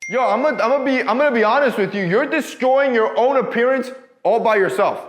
Yo, I'm gonna be honest with you. You're destroying your own appearance all by yourself.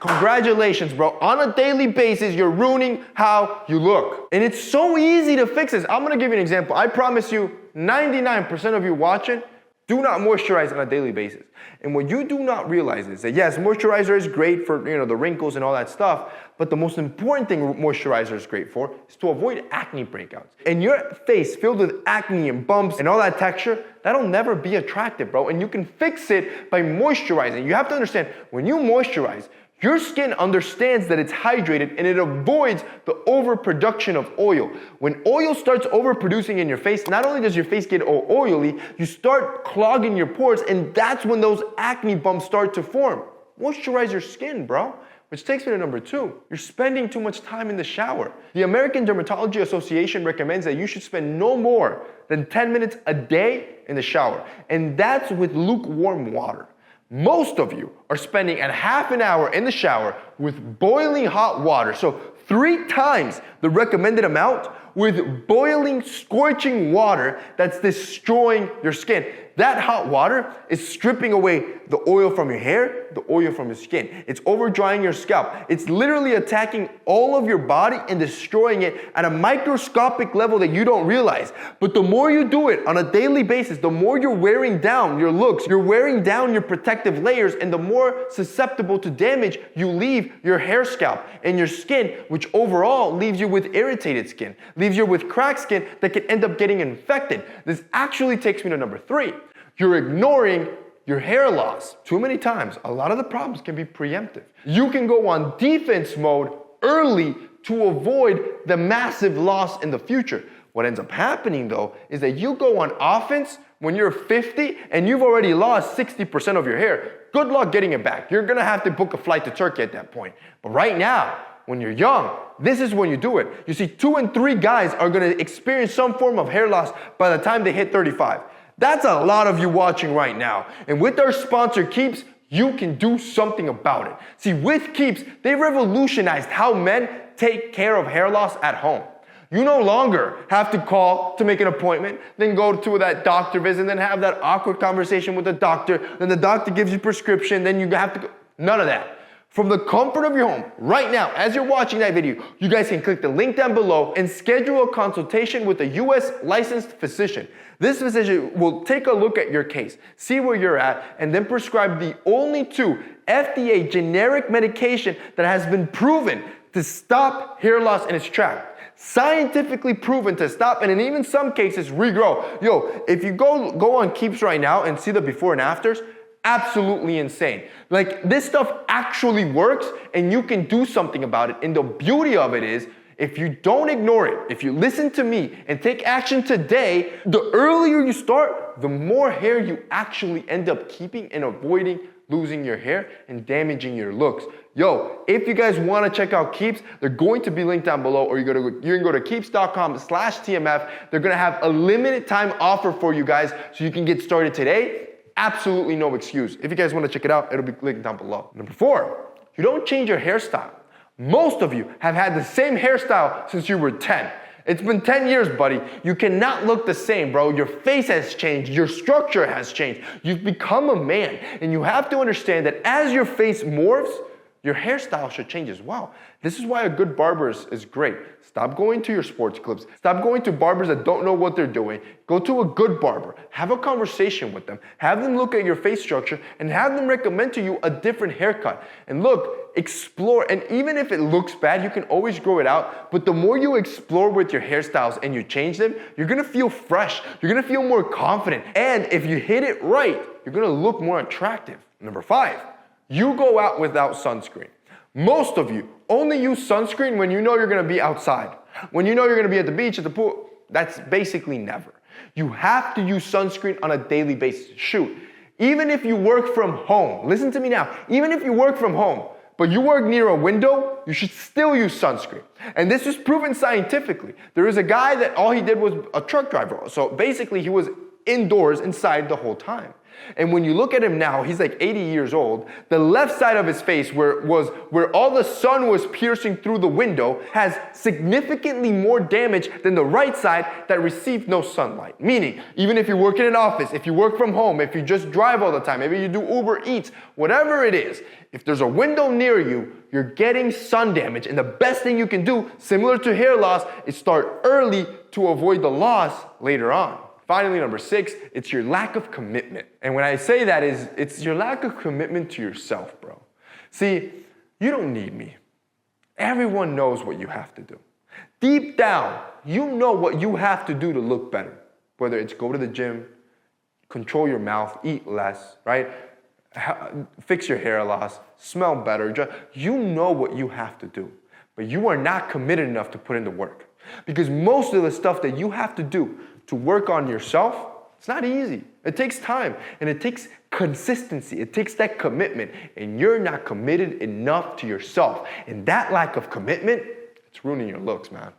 Congratulations, bro. On a daily basis, you're ruining how you look. And it's so easy to fix this. I'm gonna give you an example. I promise you, 99% of you watching do not moisturize on a daily basis. And what you do not realize is that yes, moisturizer is great for the wrinkles and all that stuff, but the most important thing moisturizer is great for is to avoid acne breakouts. And your face filled with acne and bumps and all that texture, that'll never be attractive, bro. And you can fix it by moisturizing. You have to understand, when you moisturize, your skin understands that it's hydrated and it avoids the overproduction of oil. When oil starts overproducing in your face, not only does your face get all oily, you start clogging your pores, and that's when those acne bumps start to form. Moisturize your skin, bro. Which takes me to number 2. You're spending too much time in the shower. The American Dermatology Association recommends that you should spend no more than 10 minutes a day in the shower, and that's with lukewarm water. Most of you are spending a half an hour in the shower with boiling hot water. So 3 times the recommended amount with boiling, scorching water that's destroying your skin. That hot water is stripping away the oil from your hair, the oil from your skin. It's over drying your scalp. It's literally attacking all of your body and destroying it at a microscopic level that you don't realize. But the more you do it on a daily basis, the more you're wearing down your looks, you're wearing down your protective layers, and the more susceptible to damage you leave your hair scalp and your skin, which overall leaves you with irritated skin, leaves you with cracked skin that can end up getting infected. This actually takes me to number 3. You're ignoring your hair loss. Too many times, a lot of the problems can be preemptive. You can go on defense mode early to avoid the massive loss in the future. What ends up happening though is that you go on offense when you're 50 and you've already lost 60% of your hair. Good luck getting it back. You're gonna have to book a flight to Turkey at that point. But right now, when you're young, this is when you do it. You see, 2 and 3 guys are gonna experience some form of hair loss by the time they hit 35. That's a lot of you watching right now. And with our sponsor, Keeps, you can do something about it. See, with Keeps, they revolutionized how men take care of hair loss at home. You no longer have to call to make an appointment, then go to that doctor visit, and then have that awkward conversation with the doctor, then the doctor gives you a prescription, then you have to go. None of that. From the comfort of your home, right now, as you're watching that video, you guys can click the link down below and schedule a consultation with a US licensed physician. This physician will take a look at your case, see where you're at, and then prescribe the only 2 FDA generic medication that has been proven to stop hair loss in its tracks. Scientifically proven to stop, and in even some cases, regrow. Yo, if you go on Keeps right now and see the before and afters, absolutely insane. Like, this stuff actually works, and you can do something about it. And the beauty of it is, if you don't ignore it, if you listen to me and take action today, the earlier you start, the more hair you actually end up keeping and avoiding losing your hair and damaging your looks. Yo, if you guys want to check out Keeps, they're going to be linked down below, or you can go to keeps.com/TMF. They're going to have a limited time offer for you guys, so you can get started today. Absolutely no excuse. If you guys want to check it out, it'll be linked down below. Number 4, you don't change your hairstyle. Most of you have had the same hairstyle since you were 10. It's been 10 years, buddy. You cannot look the same, bro. Your face has changed. Your structure has changed. You've become a man. And you have to understand that as your face morphs, your hairstyle should change as well. This is why a good barber is great. Stop going to your sports clips. Stop going to barbers that don't know what they're doing. Go to a good barber. Have a conversation with them. Have them look at your face structure and have them recommend to you a different haircut. And look, explore. And even if it looks bad, you can always grow it out. But the more you explore with your hairstyles and you change them, you're gonna feel fresh. You're gonna feel more confident. And if you hit it right, you're gonna look more attractive. Number 5, you go out without sunscreen. Most of you only use sunscreen when you know you're gonna be outside. When you know you're gonna be at the beach, at the pool. That's basically never. You have to use sunscreen on a daily basis. Shoot, even if you work from home, listen to me now, even if you work from home, but you work near a window, you should still use sunscreen. And this is proven scientifically. There is a guy that all he did was a truck driver. So basically he was indoors inside the whole time. And when you look at him now, he's like 80 years old. The left side of his face where all the sun was piercing through the window has significantly more damage than the right side that received no sunlight. Meaning, even if you work in an office, if you work from home, if you just drive all the time, maybe you do Uber Eats, whatever it is, if there's a window near you, you're getting sun damage. And the best thing you can do, similar to hair loss, is start early to avoid the loss later on. Finally, number 6, it's your lack of commitment. And when I say that it's your lack of commitment to yourself, bro. See, you don't need me. Everyone knows what you have to do. Deep down, you know what you have to do to look better. Whether it's go to the gym, control your mouth, eat less, right? Fix your hair loss, smell better. You know what you have to do. But you are not committed enough to put in the work. Because most of the stuff that you have to do to work on yourself, it's not easy. It takes time and it takes consistency. It takes that commitment, and you're not committed enough to yourself. And that lack of commitment, it's ruining your looks, man.